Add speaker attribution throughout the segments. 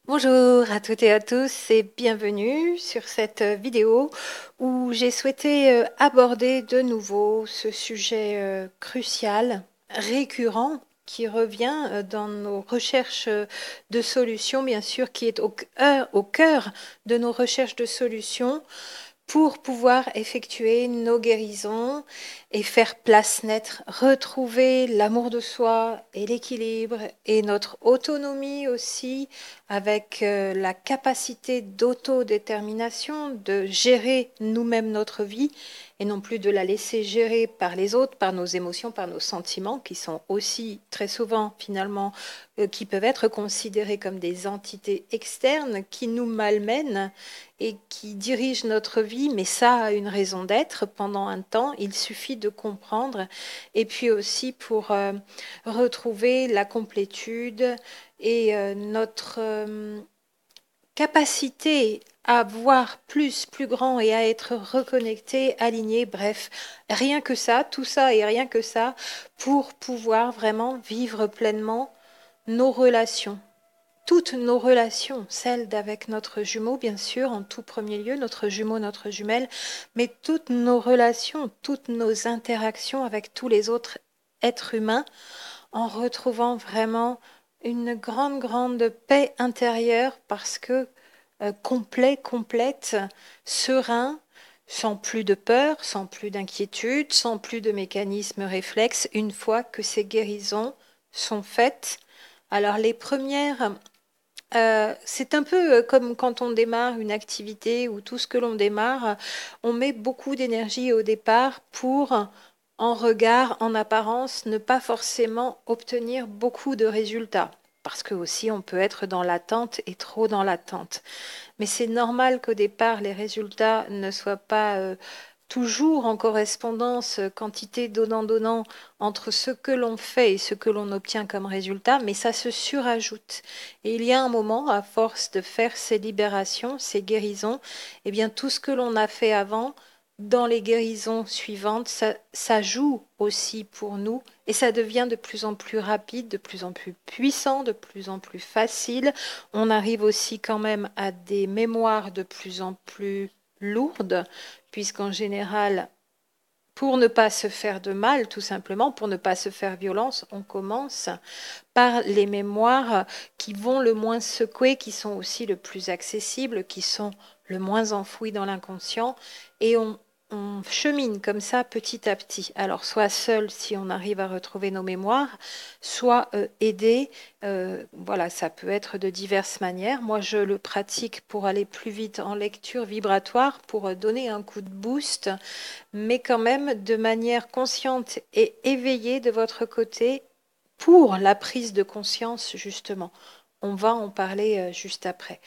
Speaker 1: Bonjour à toutes et à tous et bienvenue sur cette vidéo où j'ai souhaité aborder de nouveau ce sujet crucial, récurrent, qui revient dans nos recherches de solutions, bien sûr, qui est au cœur de nos recherches de solutions pour pouvoir effectuer nos guérisons et faire place nette, retrouver l'amour de soi et l'équilibre et notre autonomie aussi avec la capacité d'autodétermination, de gérer nous-mêmes notre vie et non plus de la laisser gérer par les autres, par nos émotions, par nos sentiments qui sont aussi très souvent finalement qui peuvent être considérés comme des entités externes qui nous malmènent et qui dirige notre vie, mais ça a une raison d'être pendant un temps. Il suffit de comprendre. Et puis aussi pour retrouver la complétude et notre capacité à voir plus, plus grand et à être reconnecté, aligné, bref, rien que ça, tout ça et rien que ça, pour pouvoir vraiment vivre pleinement nos relations, toutes nos relations, celles d'avec notre jumeau, bien sûr, en tout premier lieu, notre jumeau, notre jumelle, mais toutes nos relations, toutes nos interactions avec tous les autres êtres humains, en retrouvant vraiment une grande, grande paix intérieure parce que complet, complète, serein, sans plus de peur, sans plus d'inquiétude, sans plus de mécanismes réflexes, une fois que ces guérisons sont faites. Alors les premières c'est un peu comme quand on démarre une activité ou tout ce que l'on démarre, on met beaucoup d'énergie au départ pour, en regard, en apparence, ne pas forcément obtenir beaucoup de résultats. Parce que aussi on peut être dans l'attente et trop dans l'attente. Mais c'est normal qu'au départ les résultats ne soient pas toujours en correspondance, quantité donnant-donnant entre ce que l'on fait et ce que l'on obtient comme résultat, mais ça se surajoute. Et il y a un moment, à force de faire ces libérations, ces guérisons, eh bien tout ce que l'on a fait avant, dans les guérisons suivantes, ça joue aussi pour nous et ça devient de plus en plus rapide, de plus en plus puissant, de plus en plus facile. On arrive aussi quand même à des mémoires de plus en plus lourdes puisqu'en général, pour ne pas se faire de mal, tout simplement, pour ne pas se faire violence, on commence par les mémoires qui vont le moins secouer, qui sont aussi le plus accessibles, qui sont le moins enfouies dans l'inconscient, et on chemine comme ça petit à petit. Alors soit seul si on arrive à retrouver nos mémoires, soit aidé. Voilà, ça peut être de diverses manières. Moi, je le pratique pour aller plus vite en lecture vibratoire, pour donner un coup de boost, mais quand même de manière consciente et éveillée de votre côté pour la prise de conscience, justement. On va en parler juste après.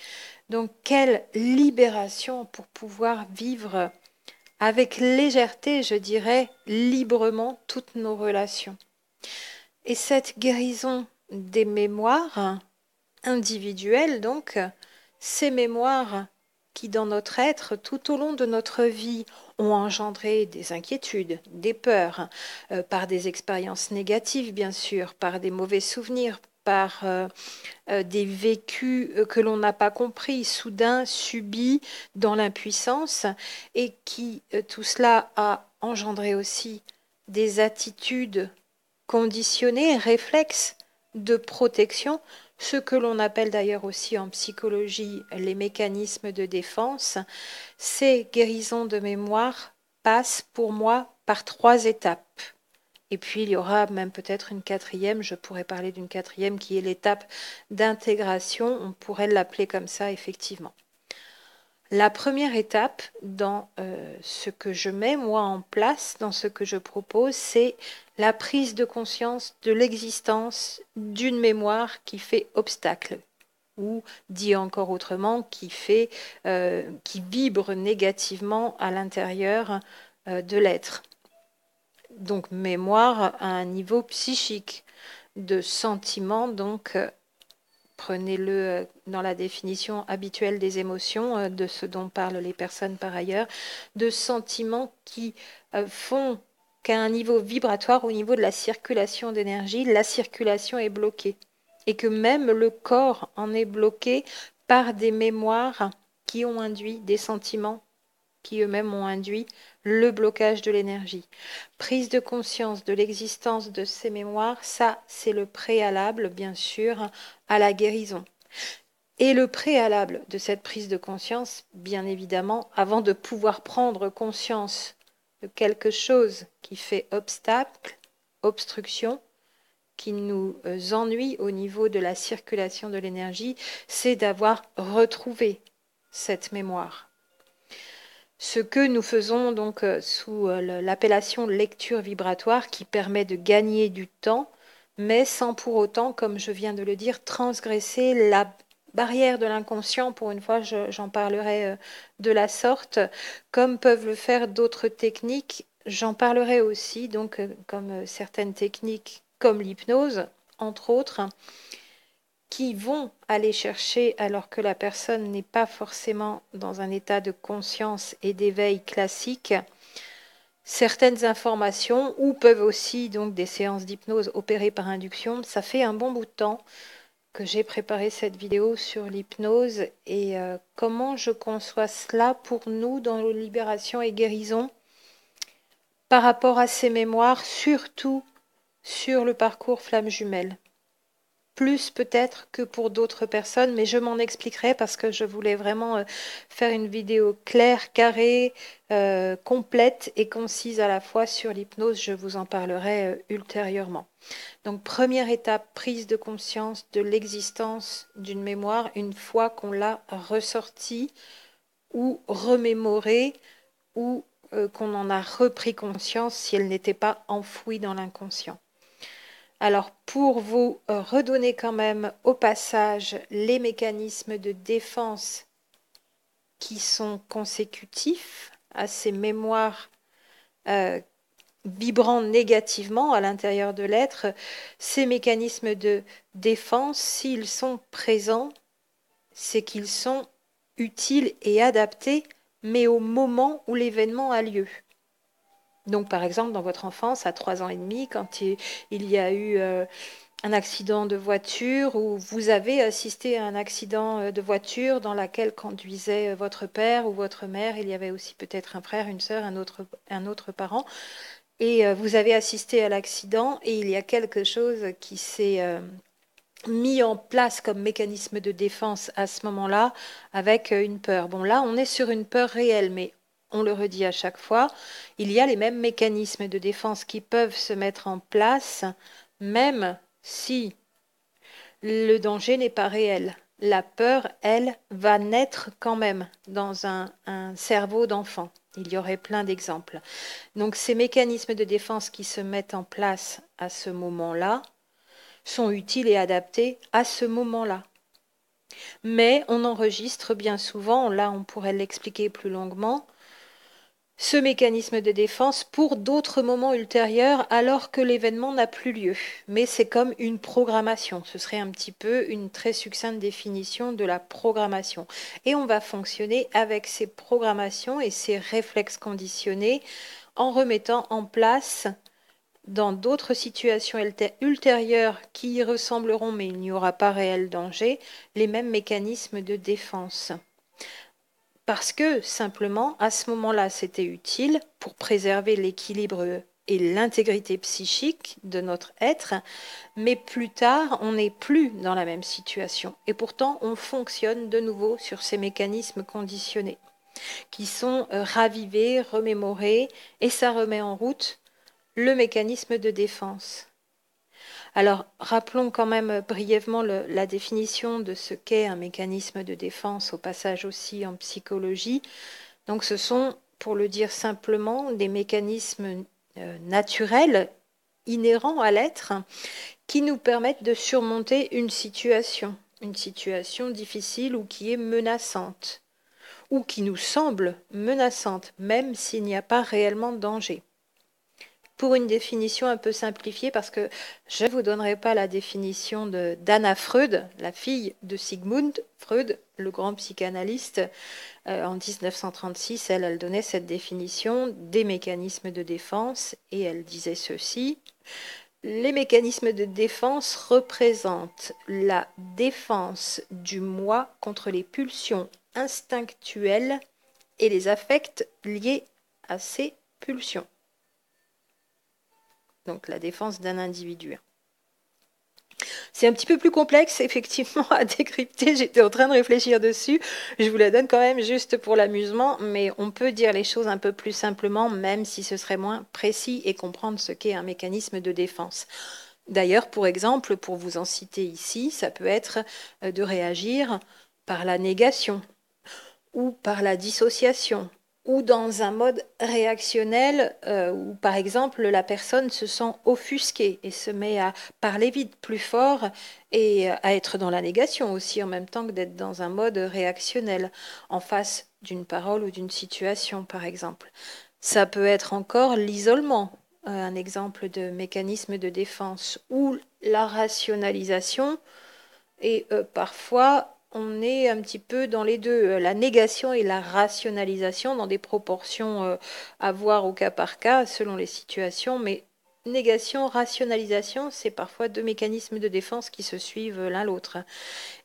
Speaker 1: Donc, quelle libération pour pouvoir vivre avec légèreté, je dirais, librement toutes nos relations. Et cette guérison des mémoires individuelles, donc, ces mémoires qui, dans notre être, tout au long de notre vie, ont engendré des inquiétudes, des peurs, par des expériences négatives, bien sûr, par des mauvais souvenirs, par des vécus que l'on n'a pas compris, soudain subis dans l'impuissance, et qui, tout cela a engendré aussi des attitudes conditionnées, réflexes de protection, ce que l'on appelle d'ailleurs aussi en psychologie les mécanismes de défense. Ces guérisons de mémoire passent pour moi par 3 étapes. Et puis il y aura même peut-être une quatrième, je pourrais parler d'une quatrième qui est l'étape d'intégration, on pourrait l'appeler comme ça effectivement. La première étape dans ce que je mets moi en place, dans ce que je propose, c'est la prise de conscience de l'existence d'une mémoire qui fait obstacle, ou dit encore autrement, qui vibre négativement à l'intérieur de l'être. Donc mémoire à un niveau psychique, de sentiment, donc prenez-le dans la définition habituelle des émotions, de ce dont parlent les personnes par ailleurs, de sentiments qui font qu'à un niveau vibratoire, au niveau de la circulation d'énergie, la circulation est bloquée. et que même le corps en est bloqué par des mémoires qui ont induit des sentiments qui eux-mêmes ont induit le blocage de l'énergie. Prise de conscience de l'existence de ces mémoires, ça c'est le préalable bien sûr à la guérison. Et le préalable de cette prise de conscience, bien évidemment, avant de pouvoir prendre conscience de quelque chose qui fait obstacle, obstruction, qui nous ennuie au niveau de la circulation de l'énergie, c'est d'avoir retrouvé cette mémoire. Ce que nous faisons donc sous l'appellation lecture vibratoire qui permet de gagner du temps, mais sans pour autant, comme je viens de le dire, transgresser la barrière de l'inconscient. Pour une fois, j'en parlerai de la sorte, comme peuvent le faire d'autres techniques. J'en parlerai aussi, donc, comme certaines techniques comme l'hypnose, entre autres, qui vont aller chercher, alors que la personne n'est pas forcément dans un état de conscience et d'éveil classique, certaines informations, ou peuvent aussi, donc des séances d'hypnose opérées par induction. Ça fait un bon bout de temps que j'ai préparé cette vidéo sur l'hypnose et comment je conçois cela pour nous dans la libération et guérison par rapport à ces mémoires, surtout sur le parcours flamme jumelle. Plus peut-être que pour d'autres personnes, mais je m'en expliquerai parce que je voulais vraiment faire une vidéo claire, carrée, complète et concise à la fois sur l'hypnose. Je vous en parlerai ultérieurement. Donc première étape, prise de conscience de l'existence d'une mémoire une fois qu'on l'a ressortie ou remémorée ou qu'on en a repris conscience si elle n'était pas enfouie dans l'inconscient. Alors, pour vous redonner quand même au passage les mécanismes de défense qui sont consécutifs à ces mémoires vibrant négativement à l'intérieur de l'être, ces mécanismes de défense, s'ils sont présents, c'est qu'ils sont utiles et adaptés, mais au moment où l'événement a lieu. Donc, par exemple, dans votre enfance, à 3 ans et demi, quand il y a eu un accident de voiture ou vous avez assisté à un accident de voiture dans laquelle conduisait votre père ou votre mère, il y avait aussi peut-être un frère, une sœur, un autre parent, et vous avez assisté à l'accident et il y a quelque chose qui s'est mis en place comme mécanisme de défense à ce moment-là avec une peur. Bon, là, on est sur une peur réelle, mais on le redit à chaque fois, il y a les mêmes mécanismes de défense qui peuvent se mettre en place, même si le danger n'est pas réel. La peur, elle, va naître quand même dans un cerveau d'enfant. Il y aurait plein d'exemples. Donc ces mécanismes de défense qui se mettent en place à ce moment-là sont utiles et adaptés à ce moment-là. Mais on enregistre bien souvent, là on pourrait l'expliquer plus longuement, ce mécanisme de défense pour d'autres moments ultérieurs alors que l'événement n'a plus lieu. Mais c'est comme une programmation. Ce serait un petit peu une très succincte définition de la programmation. Et on va fonctionner avec ces programmations et ces réflexes conditionnés en remettant en place dans d'autres situations ultérieures qui y ressembleront mais il n'y aura pas réel danger, les mêmes mécanismes de défense. Parce que simplement, à ce moment-là, c'était utile pour préserver l'équilibre et l'intégrité psychique de notre être, mais plus tard, on n'est plus dans la même situation. Et pourtant, on fonctionne de nouveau sur ces mécanismes conditionnés, qui sont ravivés, remémorés, et ça remet en route le mécanisme de défense. Alors, rappelons quand même brièvement la définition de ce qu'est un mécanisme de défense, au passage aussi en psychologie. Donc, ce sont, pour le dire simplement, des mécanismes naturels, inhérents à l'être, qui nous permettent de surmonter une situation difficile ou qui est menaçante, ou qui nous semble menaçante, même s'il n'y a pas réellement de danger. Pour une définition un peu simplifiée, parce que je ne vous donnerai pas la définition d'Anna Freud, la fille de Sigmund Freud, le grand psychanalyste. En 1936, elle donnait cette définition des mécanismes de défense et elle disait ceci. Les mécanismes de défense représentent la défense du moi contre les pulsions instinctuelles et les affects liés à ces pulsions. Donc la défense d'un individu. C'est un petit peu plus complexe, effectivement, à décrypter. J'étais en train de réfléchir dessus. Je vous la donne quand même juste pour l'amusement, mais on peut dire les choses un peu plus simplement, même si ce serait moins précis, et comprendre ce qu'est un mécanisme de défense. D'ailleurs, pour exemple, pour vous en citer ici, ça peut être de réagir par la négation ou par la dissociation ou dans un mode réactionnel où, par exemple, la personne se sent offusquée et se met à parler vite, plus fort et à être dans la négation aussi en même temps que d'être dans un mode réactionnel en face d'une parole ou d'une situation, par exemple. Ça peut être encore l'isolement, un exemple de mécanisme de défense, ou la rationalisation, et parfois on est un petit peu dans les deux, la négation et la rationalisation dans des proportions à voir au cas par cas selon les situations, mais négation, rationalisation, c'est parfois deux mécanismes de défense qui se suivent l'un l'autre.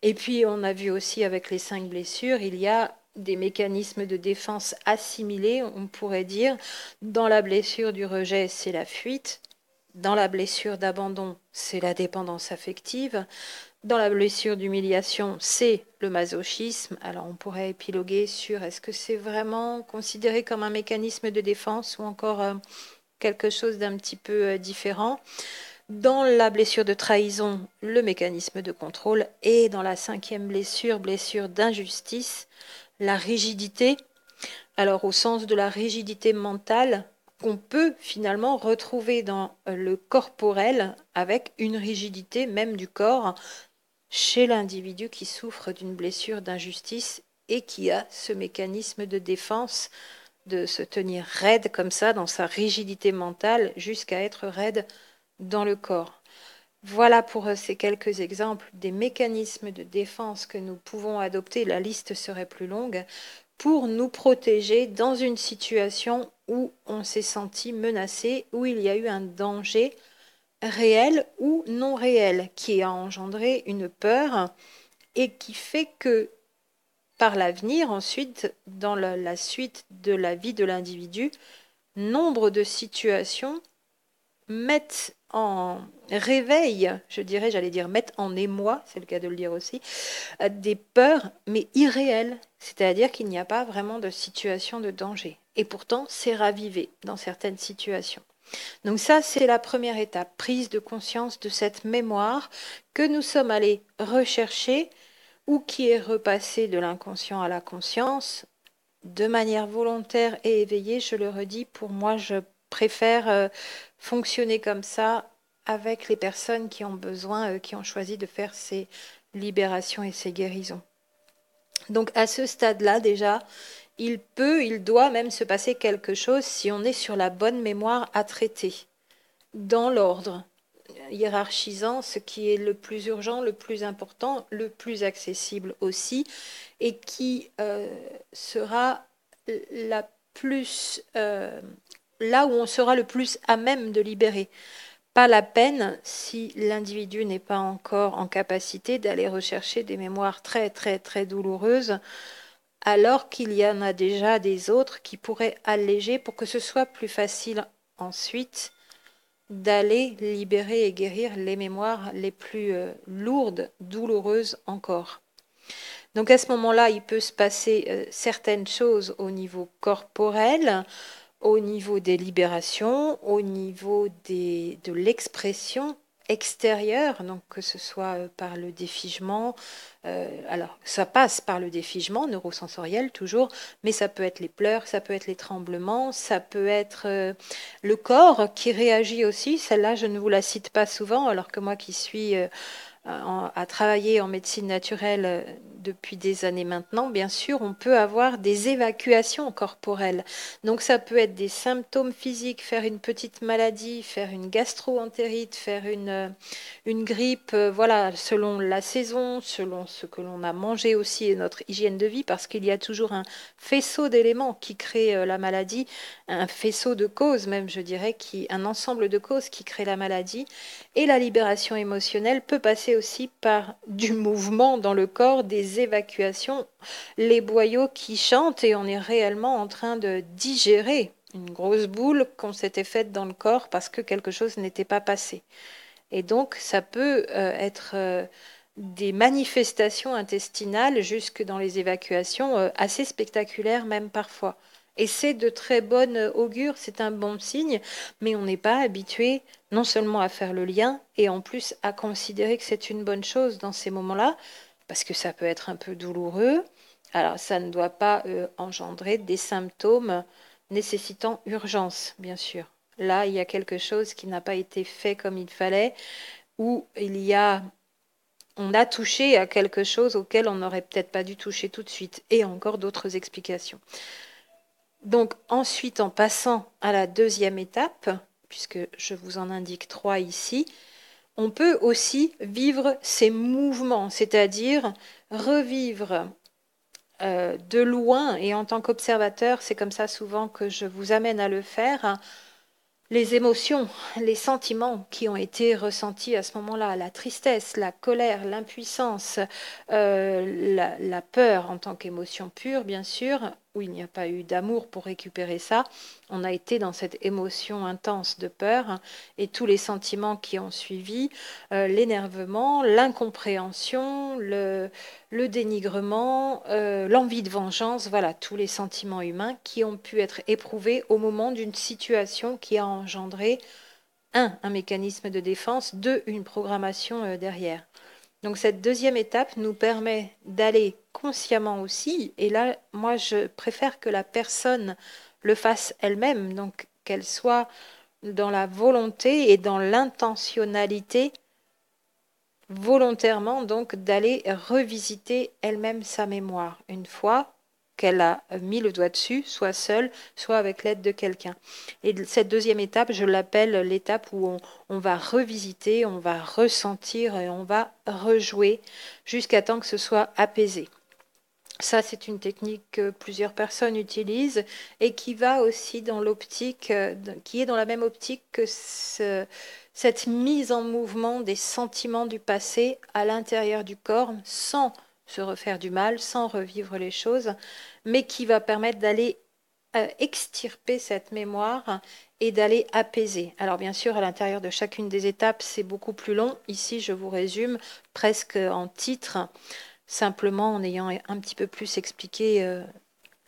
Speaker 1: Et puis on a vu aussi avec les 5 blessures, il y a des mécanismes de défense assimilés, on pourrait dire. Dans la blessure du rejet, c'est la fuite. Dans la blessure d'abandon, c'est la dépendance affective. Dans la blessure d'humiliation, c'est le masochisme. Alors on pourrait épiloguer sur est-ce que c'est vraiment considéré comme un mécanisme de défense ou encore quelque chose d'un petit peu différent. Dans la blessure de trahison, le mécanisme de contrôle. Et dans la 5e blessure, blessure d'injustice, la rigidité. Alors au sens de la rigidité mentale, qu'on peut finalement retrouver dans le corporel avec une rigidité même du corps chez l'individu qui souffre d'une blessure d'injustice et qui a ce mécanisme de défense de se tenir raide comme ça dans sa rigidité mentale jusqu'à être raide dans le corps. Voilà pour ces quelques exemples des mécanismes de défense que nous pouvons adopter, la liste serait plus longue, pour nous protéger dans une situation où on s'est senti menacé, où il y a eu un danger réel ou non réel, qui a engendré une peur et qui fait que par l'avenir, ensuite, dans la suite de la vie de l'individu, nombre de situations mettent en réveil, je dirais, j'allais dire mettent en émoi, c'est le cas de le dire aussi, des peurs, mais irréelles, c'est-à-dire qu'il n'y a pas vraiment de situation de danger. Et pourtant, c'est ravivé dans certaines situations. Donc ça, c'est la première étape, prise de conscience de cette mémoire que nous sommes allés rechercher ou qui est repassée de l'inconscient à la conscience de manière volontaire et éveillée. Je le redis, pour moi, je préfère fonctionner comme ça avec les personnes qui ont besoin, qui ont choisi de faire ces libérations et ces guérisons. Donc à ce stade-là, déjà, il doit même se passer quelque chose si on est sur la bonne mémoire à traiter, dans l'ordre, hiérarchisant ce qui est le plus urgent, le plus important, le plus accessible aussi, et qui sera la plus, là où on sera le plus à même de libérer. Pas la peine, si l'individu n'est pas encore en capacité d'aller rechercher des mémoires très très très douloureuses, alors qu'il y en a déjà des autres qui pourraient alléger pour que ce soit plus facile ensuite d'aller libérer et guérir les mémoires les plus lourdes, douloureuses encore. Donc à ce moment-là, il peut se passer certaines choses au niveau corporel, au niveau des libérations, au niveau de l'expression extérieure, donc que ce soit par le défigement, alors ça passe par le défigement neurosensoriel toujours, mais ça peut être les pleurs, ça peut être les tremblements, ça peut être le corps qui réagit aussi. Celle-là, je ne vous la cite pas souvent, alors que moi qui suis à travailler en médecine naturelle depuis des années maintenant, bien sûr, on peut avoir des évacuations corporelles. Donc ça peut être des symptômes physiques, faire une petite maladie, faire une gastro-entérite, faire une grippe, voilà, selon la saison, selon ce que l'on a mangé aussi et notre hygiène de vie, parce qu'il y a toujours un faisceau d'éléments qui crée la maladie, un faisceau de causes même, je dirais, un ensemble de causes qui crée la maladie. Et la libération émotionnelle peut passer aussi par du mouvement dans le corps, des évacuations, les boyaux qui chantent et on est réellement en train de digérer une grosse boule qu'on s'était faite dans le corps parce que quelque chose n'était pas passé. Et donc, ça peut être des manifestations intestinales jusque dans les évacuations assez spectaculaires même parfois. Et c'est de très bonne augure, c'est un bon signe, mais on n'est pas habitué non seulement à faire le lien, et en plus à considérer que c'est une bonne chose dans ces moments-là, parce que ça peut être un peu douloureux. Alors, ça ne doit pas engendrer des symptômes nécessitant urgence, bien sûr. Là, il y a quelque chose qui n'a pas été fait comme il fallait, ou on a touché à quelque chose auquel on n'aurait peut-être pas dû toucher tout de suite, et encore d'autres explications. Donc ensuite, en passant à la deuxième étape, puisque je vous en indique 3 ici, on peut aussi vivre ces mouvements, c'est-à-dire revivre de loin, et en tant qu'observateur, c'est comme ça souvent que je vous amène à le faire, les émotions, les sentiments qui ont été ressentis à ce moment-là, la tristesse, la colère, l'impuissance, la peur en tant qu'émotion pure, bien sûr, où il n'y a pas eu d'amour pour récupérer ça. On a été dans cette émotion intense de peur et tous les sentiments qui ont suivi, l'énervement, l'incompréhension, le dénigrement, l'envie de vengeance, voilà, tous les sentiments humains qui ont pu être éprouvés au moment d'une situation qui a engendré, un mécanisme de défense, deux, une programmation derrière. Donc cette deuxième étape nous permet d'aller consciemment aussi, et là, moi, je préfère que la personne le fasse elle-même, donc qu'elle soit dans la volonté et dans l'intentionnalité volontairement donc d'aller revisiter elle-même sa mémoire une fois qu'elle a mis le doigt dessus, soit seule, soit avec l'aide de quelqu'un. Et cette deuxième étape, je l'appelle l'étape où on va revisiter, on va ressentir et on va rejouer jusqu'à temps que ce soit apaisé. Ça, c'est une technique que plusieurs personnes utilisent et qui va aussi dans l'optique, qui est dans la même optique que cette mise en mouvement des sentiments du passé à l'intérieur du corps sans se refaire du mal, sans revivre les choses, mais qui va permettre d'aller extirper cette mémoire et d'aller apaiser. Alors bien sûr, à l'intérieur de chacune des étapes, c'est beaucoup plus long. Ici, je vous résume presque en titre, simplement en ayant un petit peu plus expliqué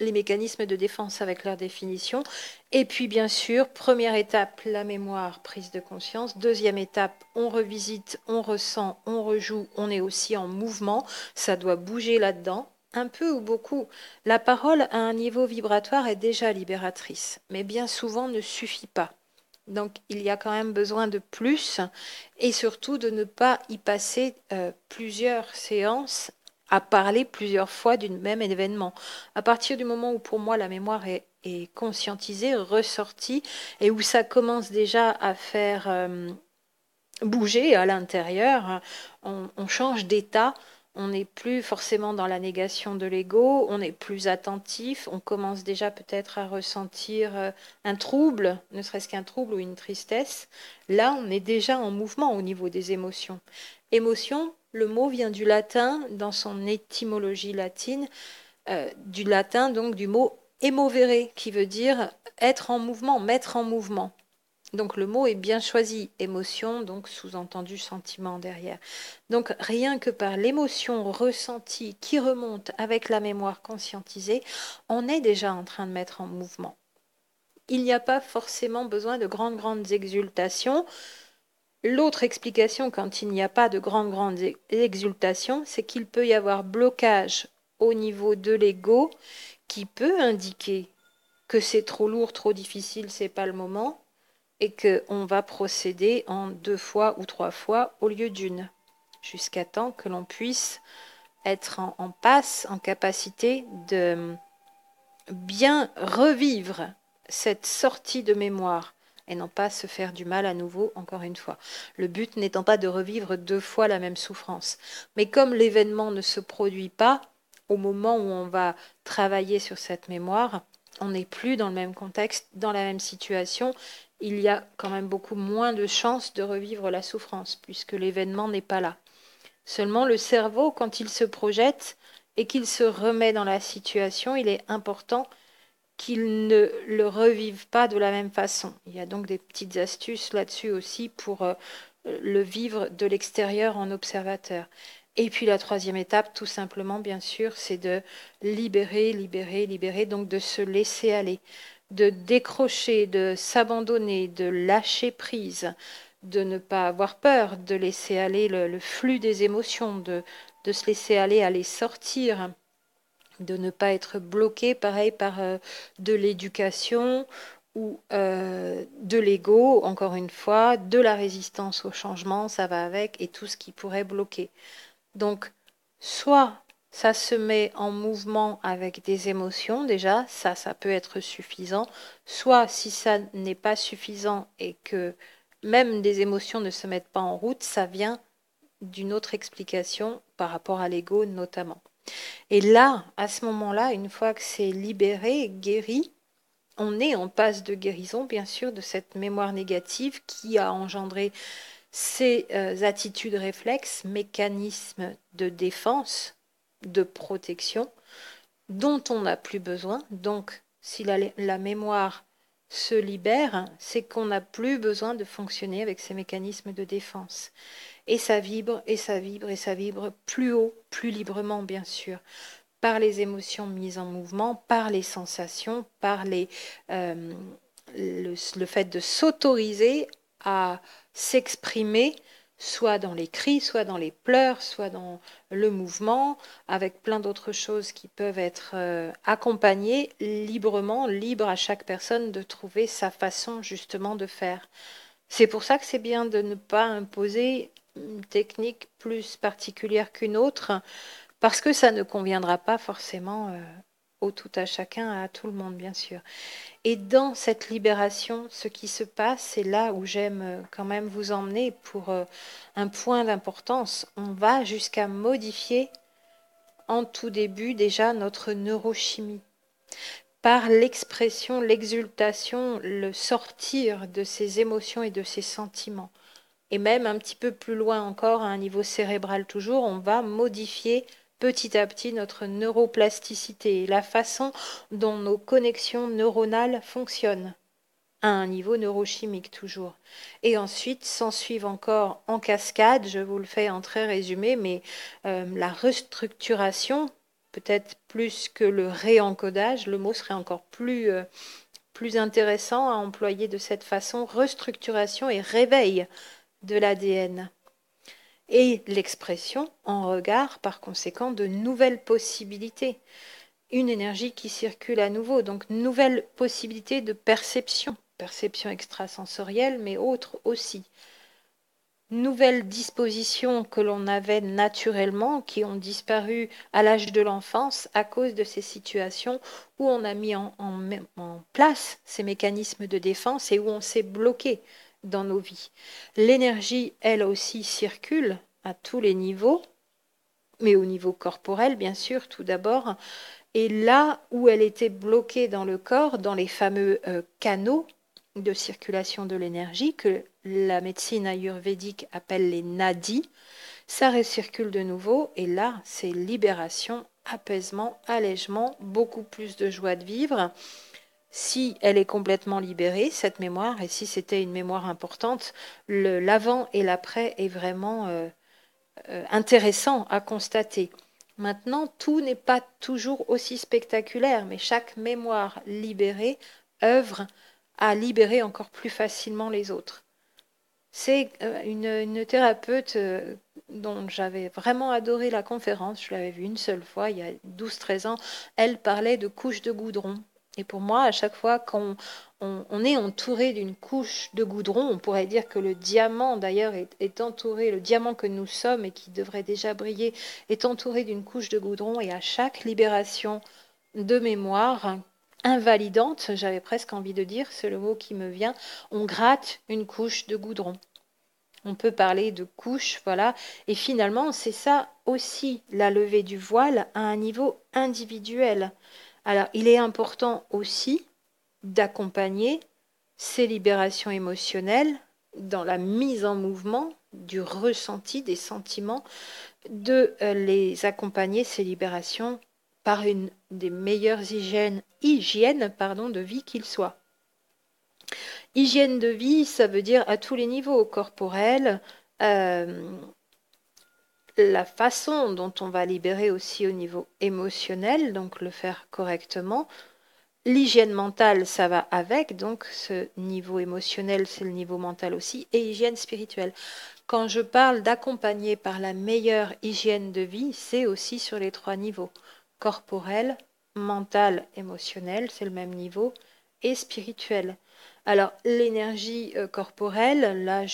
Speaker 1: les mécanismes de défense avec leur définition. Et puis bien sûr, première étape, la mémoire, prise de conscience. Deuxième étape, on revisite, on ressent, on rejoue, on est aussi en mouvement. Ça doit bouger là-dedans, un peu ou beaucoup. La parole à un niveau vibratoire est déjà libératrice, mais bien souvent ne suffit pas. Donc il y a quand même besoin de plus et surtout de ne pas y passer plusieurs séances à parler plusieurs fois du même événement. À partir du moment où pour moi la mémoire est conscientisée, ressortie, et où ça commence déjà à faire bouger à l'intérieur, on change d'état, on n'est plus forcément dans la négation de l'ego, on est plus attentif, on commence déjà peut-être à ressentir un trouble, ne serait-ce qu'un trouble ou une tristesse. Là, on est déjà en mouvement au niveau des émotions. Émotion, le mot vient du latin, dans son étymologie latine, du latin donc du mot emovere, qui veut dire être en mouvement, mettre en mouvement. Donc le mot est bien choisi, émotion, donc sous-entendu sentiment derrière. Donc rien que par l'émotion ressentie qui remonte avec la mémoire conscientisée, on est déjà en train de mettre en mouvement. Il n'y a pas forcément besoin de grandes exultations. L'autre explication quand il n'y a pas de grandes exultations, c'est qu'il peut y avoir blocage au niveau de l'ego qui peut indiquer que c'est trop lourd, trop difficile, c'est pas le moment, et qu'on va procéder en 2 fois ou 3 fois au lieu d'une, jusqu'à temps que l'on puisse être en passe, en capacité de bien revivre cette sortie de mémoire et non pas se faire du mal à nouveau, encore une fois. Le but n'étant pas de revivre 2 fois la même souffrance. Mais comme l'événement ne se produit pas, au moment où on va travailler sur cette mémoire, on n'est plus dans le même contexte, dans la même situation. Il y a quand même beaucoup moins de chances de revivre la souffrance, puisque l'événement n'est pas là. Seulement le cerveau, quand il se projette et qu'il se remet dans la situation, il est important qu'il ne le revive pas de la même façon. Il y a donc des petites astuces là-dessus aussi pour le vivre de l'extérieur en observateur. Et puis la troisième étape, tout simplement, bien sûr, c'est de libérer, libérer, libérer, donc de se laisser aller, de décrocher, de s'abandonner, de lâcher prise, de ne pas avoir peur, de laisser aller le flux des émotions, de se laisser aller à les sortir, de ne pas être bloqué, pareil, par de l'éducation ou de l'ego, encore une fois, de la résistance au changement, ça va avec, et tout ce qui pourrait bloquer. Donc, soit ça se met en mouvement avec des émotions, déjà, ça peut être suffisant, soit si ça n'est pas suffisant et que même des émotions ne se mettent pas en route, ça vient d'une autre explication par rapport à l'ego notamment. Et là, à ce moment-là, une fois que c'est libéré, guéri, on est en passe de guérison, bien sûr, de cette mémoire négative qui a engendré ces attitudes réflexes, mécanismes de défense, de protection, dont on n'a plus besoin. Donc, si la mémoire se libère, c'est qu'on n'a plus besoin de fonctionner avec ces mécanismes de défense. Et ça vibre, et ça vibre, et ça vibre plus haut, plus librement, bien sûr, par les émotions mises en mouvement, par les sensations, par le fait de s'autoriser à s'exprimer, soit dans les cris, soit dans les pleurs, soit dans le mouvement, avec plein d'autres choses qui peuvent être accompagnées librement, libre à chaque personne de trouver sa façon justement de faire. C'est pour ça que c'est bien de ne pas imposer une technique plus particulière qu'une autre, parce que ça ne conviendra pas forcément au tout à chacun, à tout le monde, bien sûr. Et dans cette libération, ce qui se passe, c'est là où j'aime quand même vous emmener pour un point d'importance. On va jusqu'à modifier en tout début déjà notre neurochimie. Par l'expression, l'exultation, le sortir de ces émotions et de ces sentiments. Et même un petit peu plus loin encore, à un niveau cérébral toujours, on va modifier petit à petit notre neuroplasticité, la façon dont nos connexions neuronales fonctionnent, à un niveau neurochimique toujours. Et ensuite, s'en suivent encore en cascade, je vous le fais en très résumé, mais la restructuration, peut-être plus que le réencodage, le mot serait encore plus intéressant à employer de cette façon, restructuration et réveil de l'ADN. Et l'expression en regard, par conséquent, de nouvelles possibilités. Une énergie qui circule à nouveau, donc nouvelles possibilités de perception, perception extrasensorielle, mais autres aussi. Nouvelles dispositions que l'on avait naturellement, qui ont disparu à l'âge de l'enfance à cause de ces situations où on a mis en place ces mécanismes de défense et où on s'est bloqué dans nos vies. L'énergie, elle aussi, circule à tous les niveaux, mais au niveau corporel, bien sûr, tout d'abord. Et là où elle était bloquée dans le corps, dans les fameux canaux de circulation de l'énergie que la médecine ayurvédique appelle les nadis, ça recircule de nouveau et là, c'est libération, apaisement, allègement, beaucoup plus de joie de vivre. Si elle est complètement libérée, cette mémoire, et si c'était une mémoire importante, l'avant et l'après est vraiment intéressant à constater. Maintenant, tout n'est pas toujours aussi spectaculaire, mais chaque mémoire libérée œuvre à libérer encore plus facilement les autres. C'est une thérapeute dont j'avais vraiment adoré la conférence, je l'avais vue une seule fois, il y a 12-13 ans, elle parlait de couches de goudron. Et pour moi, à chaque fois qu'on est entouré d'une couche de goudron, on pourrait dire que le diamant d'ailleurs est entouré, le diamant que nous sommes et qui devrait déjà briller, est entouré d'une couche de goudron et à chaque libération de mémoire invalidante, j'avais presque envie de dire, c'est le mot qui me vient, on gratte une couche de goudron. On peut parler de couche, voilà. Et finalement, c'est ça aussi, la levée du voile à un niveau individuel. Alors, il est important aussi d'accompagner ces libérations émotionnelles dans la mise en mouvement du ressenti, des sentiments, de les accompagner, ces libérations, par une des meilleures hygiènes de vie qu'il soit. Hygiène de vie, ça veut dire à tous les niveaux, corporel, la façon dont on va libérer aussi au niveau émotionnel, donc le faire correctement. L'hygiène mentale, ça va avec, donc ce niveau émotionnel, c'est le niveau mental aussi, et hygiène spirituelle. Quand je parle d'accompagner par la meilleure hygiène de vie, c'est aussi sur les 3 niveaux. Corporel, mental, émotionnel, c'est le même niveau, et spirituel. Alors, l'énergie corporelle, là,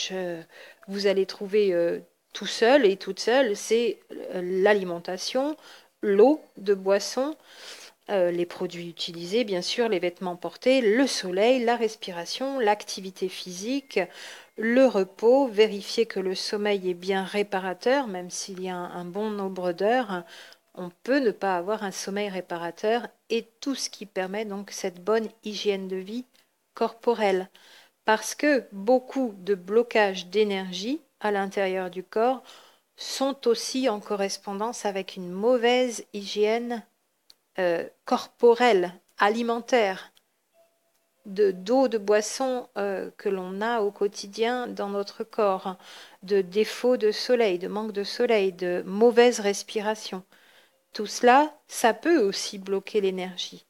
Speaker 1: vous allez trouver tout seul et toute seule, c'est l'alimentation, l'eau de boisson, les produits utilisés, bien sûr, les vêtements portés, le soleil, la respiration, l'activité physique, le repos, vérifier que le sommeil est bien réparateur, même s'il y a un bon nombre d'heures, on peut ne pas avoir un sommeil réparateur et tout ce qui permet donc cette bonne hygiène de vie corporelle. Parce que beaucoup de blocages d'énergie à l'intérieur du corps sont aussi en correspondance avec une mauvaise hygiène corporelle, alimentaire, d'eau, de boisson que l'on a au quotidien dans notre corps, de défaut de soleil, de manque de soleil, de mauvaise respiration. Tout cela, ça peut aussi bloquer l'énergie.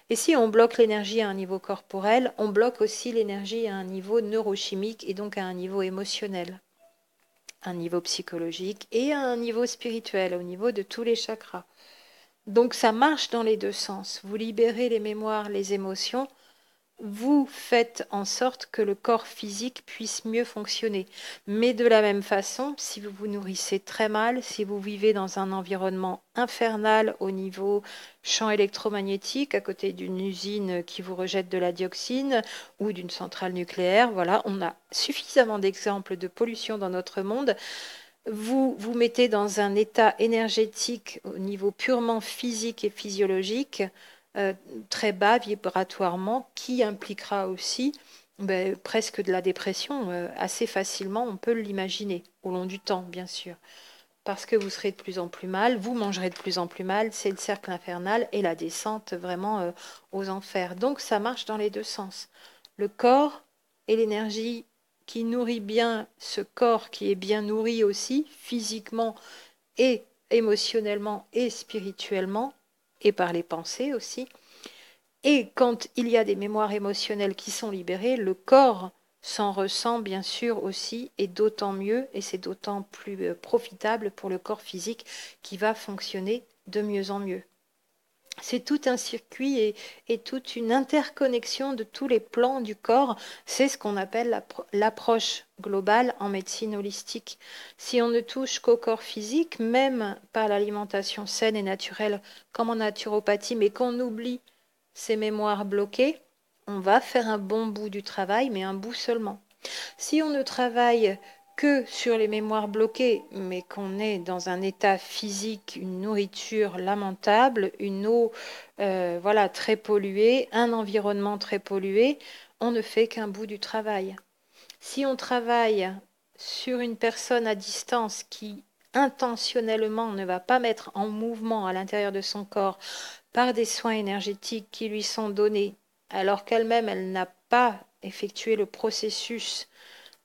Speaker 1: Et si on bloque l'énergie à un niveau corporel, on bloque aussi l'énergie à un niveau neurochimique et donc à un niveau émotionnel, un niveau psychologique et à un niveau spirituel, au niveau de tous les chakras. Donc ça marche dans les 2 sens. Vous libérez les mémoires, les émotions, vous faites en sorte que le corps physique puisse mieux fonctionner. Mais de la même façon, si vous vous nourrissez très mal, si vous vivez dans un environnement infernal au niveau champ électromagnétique, à côté d'une usine qui vous rejette de la dioxine ou d'une centrale nucléaire, voilà, on a suffisamment d'exemples de pollution dans notre monde. Vous vous mettez dans un état énergétique au niveau purement physique et physiologique, très bas vibratoirement, qui impliquera aussi presque de la dépression assez facilement, on peut l'imaginer, au long du temps, bien sûr. Parce que vous serez de plus en plus mal, vous mangerez de plus en plus mal, c'est le cercle infernal et la descente vraiment aux enfers. Donc ça marche dans les 2 sens. Le corps et l'énergie qui nourrit bien ce corps qui est bien nourri aussi, physiquement et émotionnellement et spirituellement, et par les pensées aussi. Et quand il y a des mémoires émotionnelles qui sont libérées, le corps s'en ressent bien sûr aussi, et d'autant mieux, et c'est d'autant plus profitable pour le corps physique qui va fonctionner de mieux en mieux. C'est tout un circuit et toute une interconnexion de tous les plans du corps. C'est ce qu'on appelle l'approche globale en médecine holistique. Si on ne touche qu'au corps physique, même par l'alimentation saine et naturelle comme en naturopathie, mais qu'on oublie ces mémoires bloquées, on va faire un bon bout du travail, mais un bout seulement. Si on ne travaille que sur les mémoires bloquées, mais qu'on est dans un état physique, une nourriture lamentable, une eau voilà, très polluée, un environnement très pollué, on ne fait qu'un bout du travail. Si on travaille sur une personne à distance qui intentionnellement ne va pas mettre en mouvement à l'intérieur de son corps par des soins énergétiques qui lui sont donnés, alors qu'elle-même, elle n'a pas effectué le processus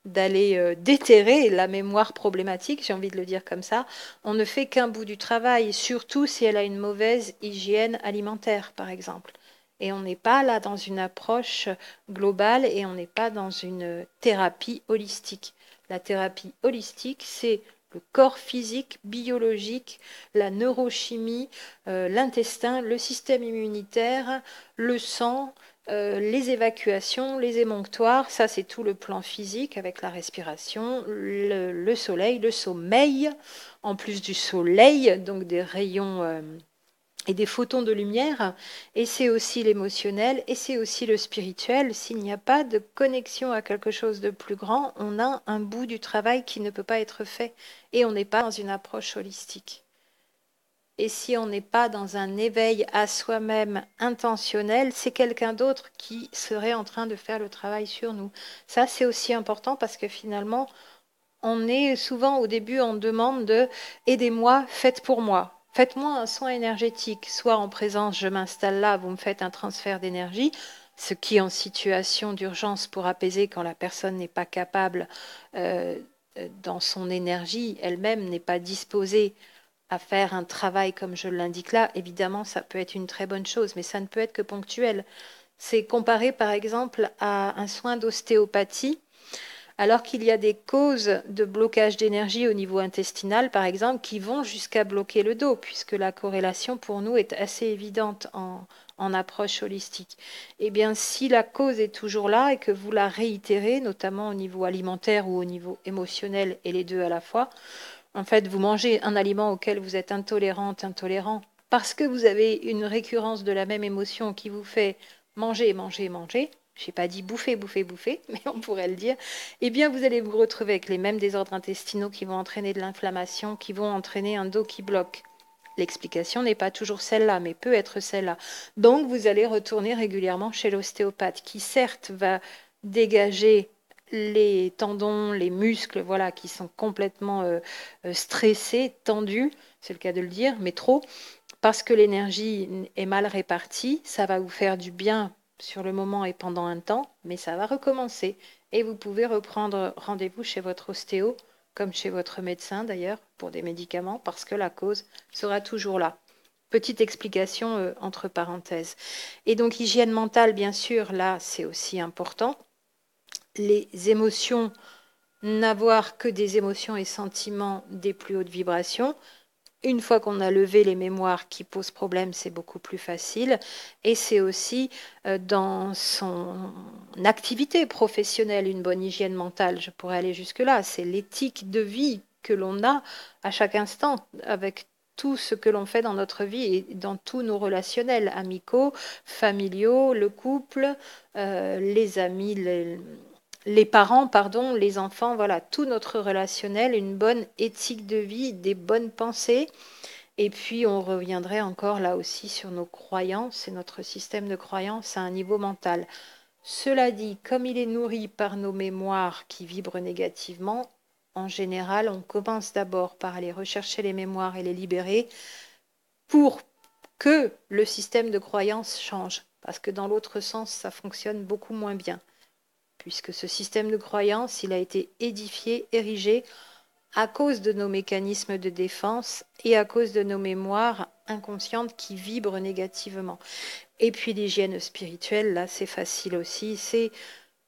Speaker 1: d'aller déterrer la mémoire problématique, j'ai envie de le dire comme ça, on ne fait qu'un bout du travail, surtout si elle a une mauvaise hygiène alimentaire, par exemple. Et on n'est pas là dans une approche globale et on n'est pas dans une thérapie holistique. La thérapie holistique, c'est Le corps physique, biologique, la neurochimie, l'intestin, le système immunitaire, le sang, les évacuations, les émonctoires, ça c'est tout le plan physique avec la respiration, le soleil, le sommeil, en plus du soleil, donc des rayons et des photons de lumière, et c'est aussi l'émotionnel, et c'est aussi le spirituel. S'il n'y a pas de connexion à quelque chose de plus grand, on a un bout du travail qui ne peut pas être fait, et on n'est pas dans une approche holistique. Et si on n'est pas dans un éveil à soi-même intentionnel, c'est quelqu'un d'autre qui serait en train de faire le travail sur nous. Ça, c'est aussi important parce que finalement, on est souvent au début en demande de aidez-moi, faites pour moi. Faites-moi un soin énergétique, soit en présence, je m'installe là, vous me faites un transfert d'énergie, ce qui en situation d'urgence pour apaiser quand la personne n'est pas capable dans son énergie elle-même, n'est pas disposée à faire un travail comme je l'indique là, évidemment, ça peut être une très bonne chose, mais ça ne peut être que ponctuel. C'est comparé par exemple à un soin d'ostéopathie, alors qu'il y a des causes de blocage d'énergie au niveau intestinal, par exemple, qui vont jusqu'à bloquer le dos, puisque la corrélation pour nous est assez évidente en approche holistique. Eh bien, si la cause est toujours là et que vous la réitérez, notamment au niveau alimentaire ou au niveau émotionnel, et les deux à la fois, en fait, vous mangez un aliment auquel vous êtes intolérante, intolérant, parce que vous avez une récurrence de la même émotion qui vous fait manger, manger, manger. Je n'ai pas dit bouffer, bouffer, bouffer, mais on pourrait le dire. Eh bien, vous allez vous retrouver avec les mêmes désordres intestinaux qui vont entraîner de l'inflammation, qui vont entraîner un dos qui bloque. L'explication n'est pas toujours celle-là, mais peut être celle-là. Donc, vous allez retourner régulièrement chez l'ostéopathe, qui certes va dégager les tendons, les muscles, voilà, qui sont complètement stressés, tendus, c'est le cas de le dire, mais trop, parce que l'énergie est mal répartie, ça va vous faire du bien sur le moment et pendant un temps, mais ça va recommencer. Et vous pouvez reprendre rendez-vous chez votre ostéo, comme chez votre médecin d'ailleurs, pour des médicaments, parce que la cause sera toujours là. Petite explication entre parenthèses. Et donc hygiène mentale, bien sûr, là, c'est aussi important. Les émotions, n'avoir que des émotions et sentiments des plus hautes vibrations. Une fois qu'on a levé les mémoires qui posent problème, c'est beaucoup plus facile. Et c'est aussi dans son activité professionnelle une bonne hygiène mentale. Je pourrais aller jusque-là. C'est l'éthique de vie que l'on a à chaque instant avec tout ce que l'on fait dans notre vie et dans tous nos relationnels amicaux, familiaux, le couple, les amis, les parents, pardon, les enfants, voilà, tout notre relationnel, une bonne éthique de vie, des bonnes pensées. Et puis, on reviendrait encore là aussi sur nos croyances et notre système de croyances à un niveau mental. Cela dit, comme il est nourri par nos mémoires qui vibrent négativement, en général, on commence d'abord par aller rechercher les mémoires et les libérer pour que le système de croyance change. Parce que dans l'autre sens, ça fonctionne beaucoup moins bien puisque ce système de croyance, il a été édifié, érigé à cause de nos mécanismes de défense et à cause de nos mémoires inconscientes qui vibrent négativement. Et puis l'hygiène spirituelle, là, c'est facile aussi, c'est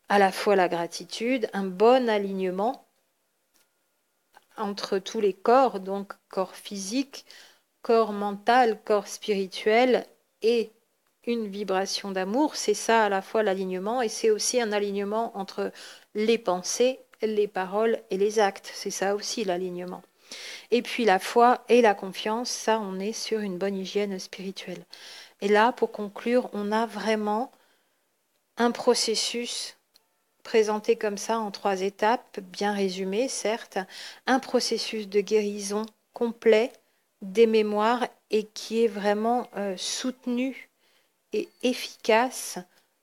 Speaker 1: à la fois la gratitude, un bon alignement entre tous les corps, donc corps physique, corps mental, corps spirituel et une vibration d'amour, c'est ça à la fois l'alignement et c'est aussi un alignement entre les pensées, les paroles et les actes. C'est ça aussi l'alignement. Et puis la foi et la confiance, ça on est sur une bonne hygiène spirituelle. Et là, pour conclure, on a vraiment un processus présenté comme ça en 3 étapes, bien résumé certes, un processus de guérison complet des mémoires et qui est vraiment soutenu et efficace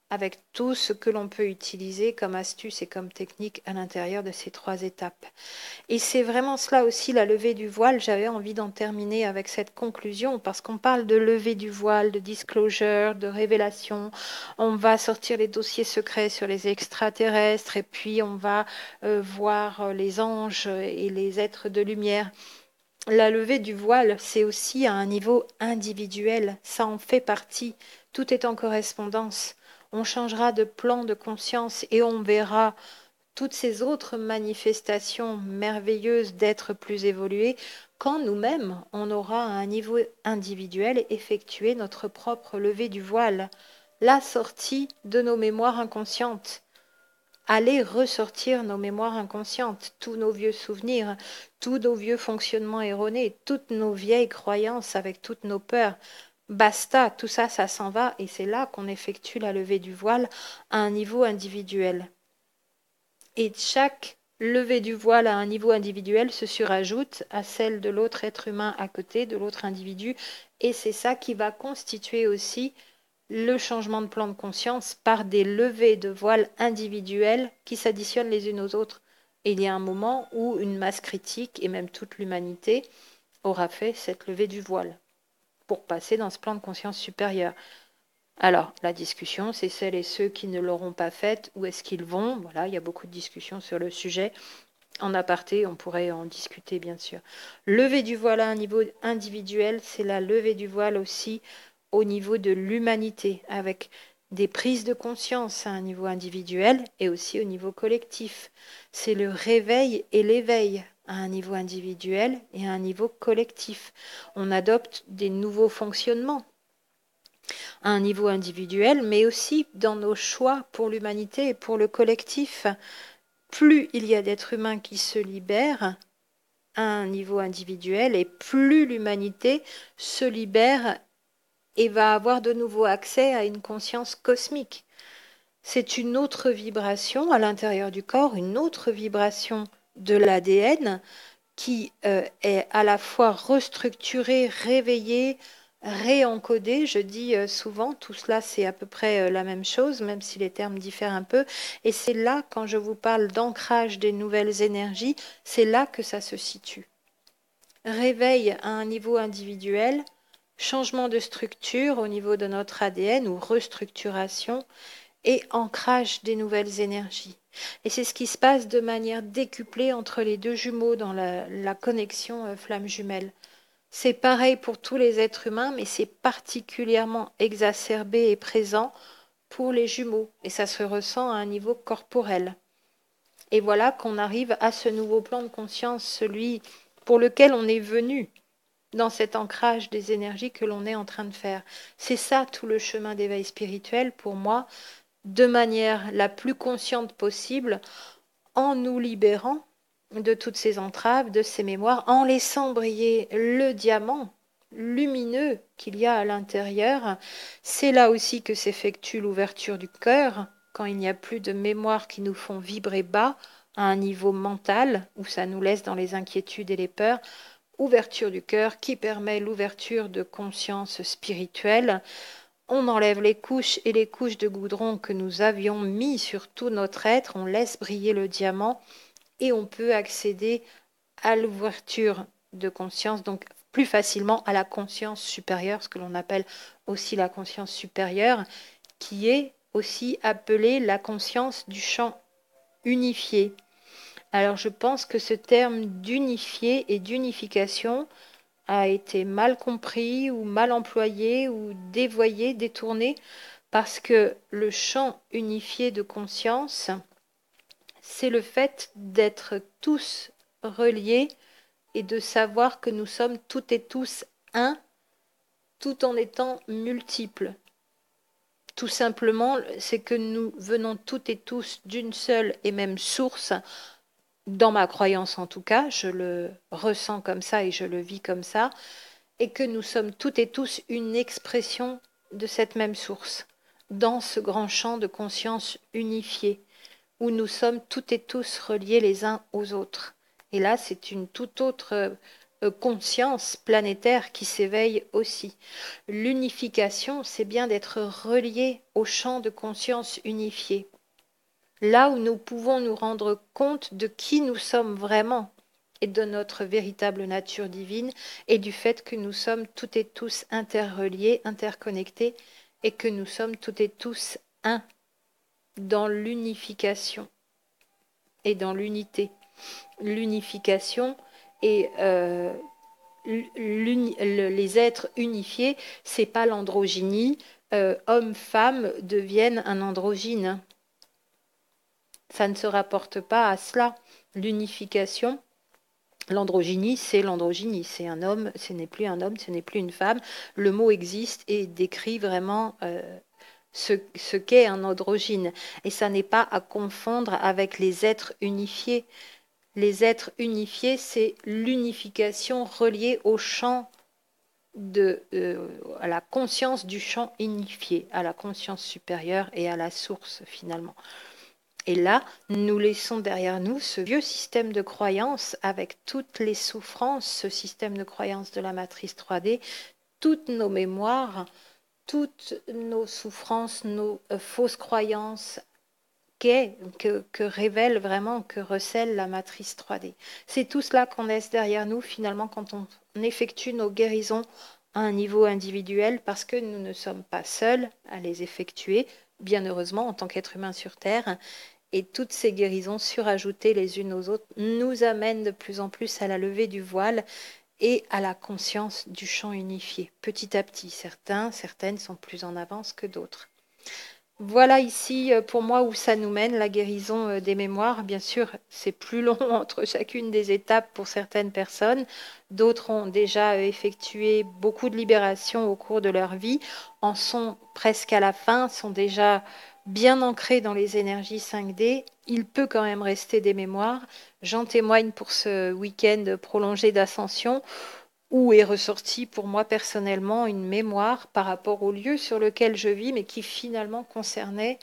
Speaker 1: avec tout ce que l'on peut utiliser comme astuce et comme technique à l'intérieur de ces 3 étapes. Et c'est vraiment cela aussi, la levée du voile. J'avais envie d'en terminer avec cette conclusion parce qu'on parle de levée du voile, de disclosure, de révélation. On va sortir les dossiers secrets sur les extraterrestres et puis on va voir les anges et les êtres de lumière. La levée du voile, c'est aussi à un niveau individuel, ça en fait partie, tout est en correspondance. On changera de plan de conscience et on verra toutes ces autres manifestations merveilleuses d'êtres plus évolués quand nous-mêmes, on aura à un niveau individuel effectué notre propre levée du voile, la sortie de nos mémoires inconscientes. Aller ressortir nos mémoires inconscientes, tous nos vieux souvenirs, tous nos vieux fonctionnements erronés, toutes nos vieilles croyances avec toutes nos peurs. Basta, tout ça, ça s'en va et c'est là qu'on effectue la levée du voile à un niveau individuel. Et chaque levée du voile à un niveau individuel se surajoute à celle de l'autre être humain à côté, de l'autre individu, et c'est ça qui va constituer aussi le changement de plan de conscience par des levées de voile individuelles qui s'additionnent les unes aux autres. Et il y a un moment où une masse critique, et même toute l'humanité, aura fait cette levée du voile pour passer dans ce plan de conscience supérieur. Alors, la discussion, c'est celles et ceux qui ne l'auront pas faite, où est-ce qu'ils vont? Voilà, il y a beaucoup de discussions sur le sujet. En aparté, on pourrait en discuter, bien sûr. Lever du voile à un niveau individuel, c'est la levée du voile aussi au niveau de l'humanité, avec des prises de conscience à un niveau individuel et aussi au niveau collectif. C'est le réveil et l'éveil à un niveau individuel et à un niveau collectif. On adopte des nouveaux fonctionnements à un niveau individuel, mais aussi dans nos choix pour l'humanité et pour le collectif. Plus il y a d'êtres humains qui se libèrent à un niveau individuel, et plus l'humanité se libère et va avoir de nouveau accès à une conscience cosmique. C'est une autre vibration à l'intérieur du corps, une autre vibration de l'ADN qui est à la fois restructurée, réveillée, réencodée. Je dis souvent, tout cela c'est à peu près la même chose, même si les termes diffèrent un peu. Et c'est là, quand je vous parle d'ancrage des nouvelles énergies, c'est là que ça se situe. Réveil à un niveau individuel, changement de structure au niveau de notre ADN ou restructuration et ancrage des nouvelles énergies. Et c'est ce qui se passe de manière décuplée entre les deux jumeaux dans la connexion flamme jumelle. C'est pareil pour tous les êtres humains, mais c'est particulièrement exacerbé et présent pour les jumeaux. Et ça se ressent à un niveau corporel. Et voilà qu'on arrive à ce nouveau plan de conscience, celui pour lequel on est venu dans cet ancrage des énergies que l'on est en train de faire. C'est ça tout le chemin d'éveil spirituel pour moi, de manière la plus consciente possible, en nous libérant de toutes ces entraves, de ces mémoires, en laissant briller le diamant lumineux qu'il y a à l'intérieur. C'est là aussi que s'effectue l'ouverture du cœur, quand il n'y a plus de mémoires qui nous font vibrer bas à un niveau mental, où ça nous laisse dans les inquiétudes et les peurs. Ouverture du cœur qui permet l'ouverture de conscience spirituelle. On enlève les couches et les couches de goudron que nous avions mis sur tout notre être, on laisse briller le diamant et on peut accéder à l'ouverture de conscience, donc plus facilement à la conscience supérieure, ce que l'on appelle aussi la conscience supérieure, qui est aussi appelée la conscience du champ unifié. Alors je pense que ce terme d'unifié et d'unification a été mal compris ou mal employé ou dévoyé, détourné, parce que le champ unifié de conscience, c'est le fait d'être tous reliés et de savoir que nous sommes toutes et tous un, tout en étant multiples. Tout simplement, c'est que nous venons toutes et tous d'une seule et même source, dans ma croyance en tout cas, je le ressens comme ça et je le vis comme ça, et que nous sommes toutes et tous une expression de cette même source, dans ce grand champ de conscience unifié, où nous sommes toutes et tous reliés les uns aux autres. Et là, c'est une toute autre conscience planétaire qui s'éveille aussi. L'unification, c'est bien d'être relié au champ de conscience unifié. Là où nous pouvons nous rendre compte de qui nous sommes vraiment et de notre véritable nature divine et du fait que nous sommes toutes et tous interreliés, interconnectés et que nous sommes toutes et tous un dans l'unification et dans l'unité. L'unification et les êtres unifiés, c'est pas l'androgynie. Hommes-femmes deviennent un androgyne. Ça ne se rapporte pas à cela. L'unification, l'androgynie, c'est l'androgynie. C'est un homme, ce n'est plus un homme, ce n'est plus une femme. Le mot existe et décrit vraiment ce qu'est un androgyne. Et ça n'est pas à confondre avec les êtres unifiés. Les êtres unifiés, c'est l'unification reliée au champ à la conscience du champ unifié, à la conscience supérieure et à la source finalement. Et là, nous laissons derrière nous ce vieux système de croyance avec toutes les souffrances, ce système de croyance de la matrice 3D, toutes nos mémoires, toutes nos souffrances, nos fausses croyances que révèle vraiment, que recèle la matrice 3D. C'est tout cela qu'on laisse derrière nous finalement quand on effectue nos guérisons à un niveau individuel parce que nous ne sommes pas seuls à les effectuer, bien heureusement en tant qu'être humain sur Terre. Et toutes ces guérisons surajoutées les unes aux autres nous amènent de plus en plus à la levée du voile et à la conscience du champ unifié. Petit à petit, certaines sont plus en avance que d'autres. Voilà ici pour moi où ça nous mène, la guérison des mémoires. Bien sûr, c'est plus long entre chacune des étapes pour certaines personnes. D'autres ont déjà effectué beaucoup de libérations au cours de leur vie, en sont presque à la fin, sont déjà bien ancrés dans les énergies 5D. Il peut quand même rester des mémoires. J'en témoigne pour ce week-end prolongé d'ascension où est ressortie pour moi personnellement une mémoire par rapport au lieu sur lequel je vis, mais qui finalement concernait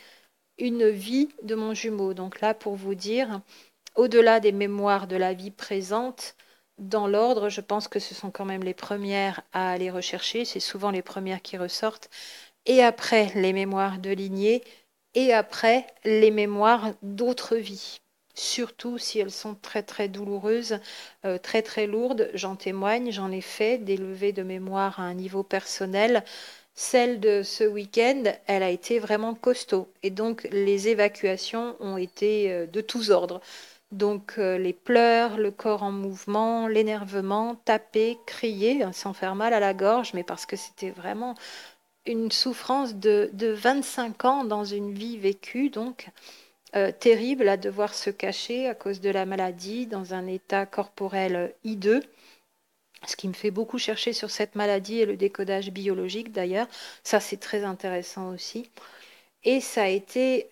Speaker 1: une vie de mon jumeau. Donc là, pour vous dire, au-delà des mémoires de la vie présente, dans l'ordre, je pense que ce sont quand même les premières à aller rechercher, c'est souvent les premières qui ressortent, et après les mémoires de lignée, et après les mémoires d'autres vies. Surtout si elles sont très très douloureuses, très très lourdes. J'en témoigne, j'en ai fait des levées de mémoire à un niveau personnel. Celle de ce week-end, elle a été vraiment costaud. Et donc les évacuations ont été de tous ordres. Donc les pleurs, le corps en mouvement, l'énervement, taper, crier, sans faire mal à la gorge, mais parce que c'était vraiment une souffrance de 25 ans dans une vie vécue, donc terrible à devoir se cacher à cause de la maladie dans un état corporel hideux. Ce qui me fait beaucoup chercher sur cette maladie et le décodage biologique d'ailleurs. Ça, c'est très intéressant aussi. Et ça a été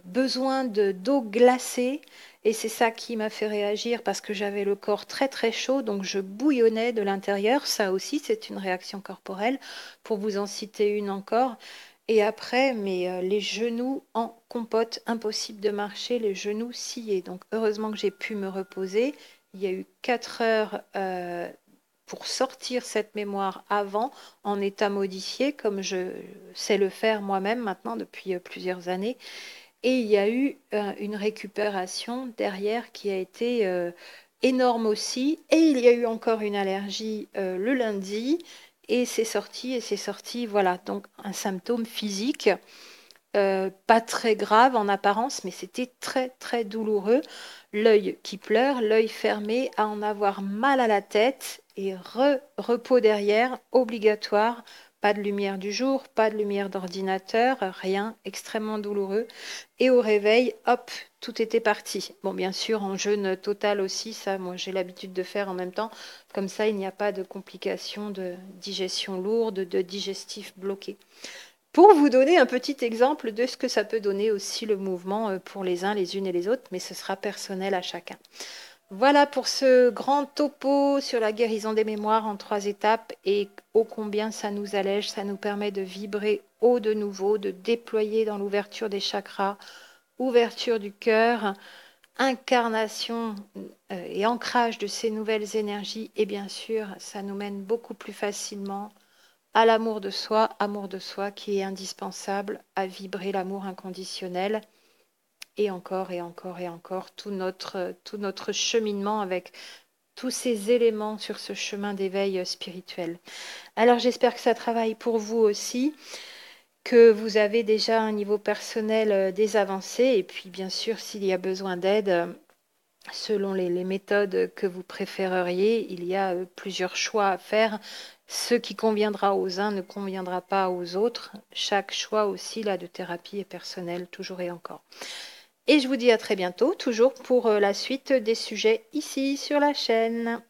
Speaker 1: besoin d'eau glacée. Et c'est ça qui m'a fait réagir parce que j'avais le corps très très chaud, donc je bouillonnais de l'intérieur. Ça aussi, c'est une réaction corporelle. Pour vous en citer une encore. Et après, les genoux en compote, impossible de marcher, les genoux sciés. Donc heureusement que j'ai pu me reposer. Il y a eu 4 heures pour sortir cette mémoire avant en état modifié, comme je sais le faire moi-même maintenant depuis plusieurs années. Et il y a eu une récupération derrière qui a été énorme aussi. Et il y a eu encore une allergie le lundi. Et c'est sorti, voilà, donc un symptôme physique, pas très grave en apparence, mais c'était très très douloureux. L'œil qui pleure, l'œil fermé, à en avoir mal à la tête et repos derrière, obligatoire. Pas de lumière du jour, pas de lumière d'ordinateur, rien, extrêmement douloureux. Et au réveil, hop, tout était parti. Bon, bien sûr, en jeûne total aussi, ça, moi j'ai l'habitude de faire en même temps. Comme ça, il n'y a pas de complications de digestion lourde, de digestif bloqué. Pour vous donner un petit exemple de ce que ça peut donner aussi le mouvement pour les uns, les unes et les autres, mais ce sera personnel à chacun. Voilà pour ce grand topo sur la guérison des mémoires en 3 étapes et ô combien ça nous allège, ça nous permet de vibrer haut de nouveau, de déployer dans l'ouverture des chakras, ouverture du cœur, incarnation et ancrage de ces nouvelles énergies et bien sûr ça nous mène beaucoup plus facilement à l'amour de soi qui est indispensable à vibrer l'amour inconditionnel et encore et encore et encore tout notre cheminement avec tous ces éléments sur ce chemin d'éveil spirituel. Alors j'espère que ça travaille pour vous aussi, que vous avez déjà un niveau personnel des avancées et puis bien sûr s'il y a besoin d'aide, selon les méthodes que vous préféreriez, il y a plusieurs choix à faire. Ce qui conviendra aux uns ne conviendra pas aux autres. Chaque choix aussi là de thérapie est personnel, toujours et encore. Et je vous dis à très bientôt, toujours pour la suite des sujets ici sur la chaîne.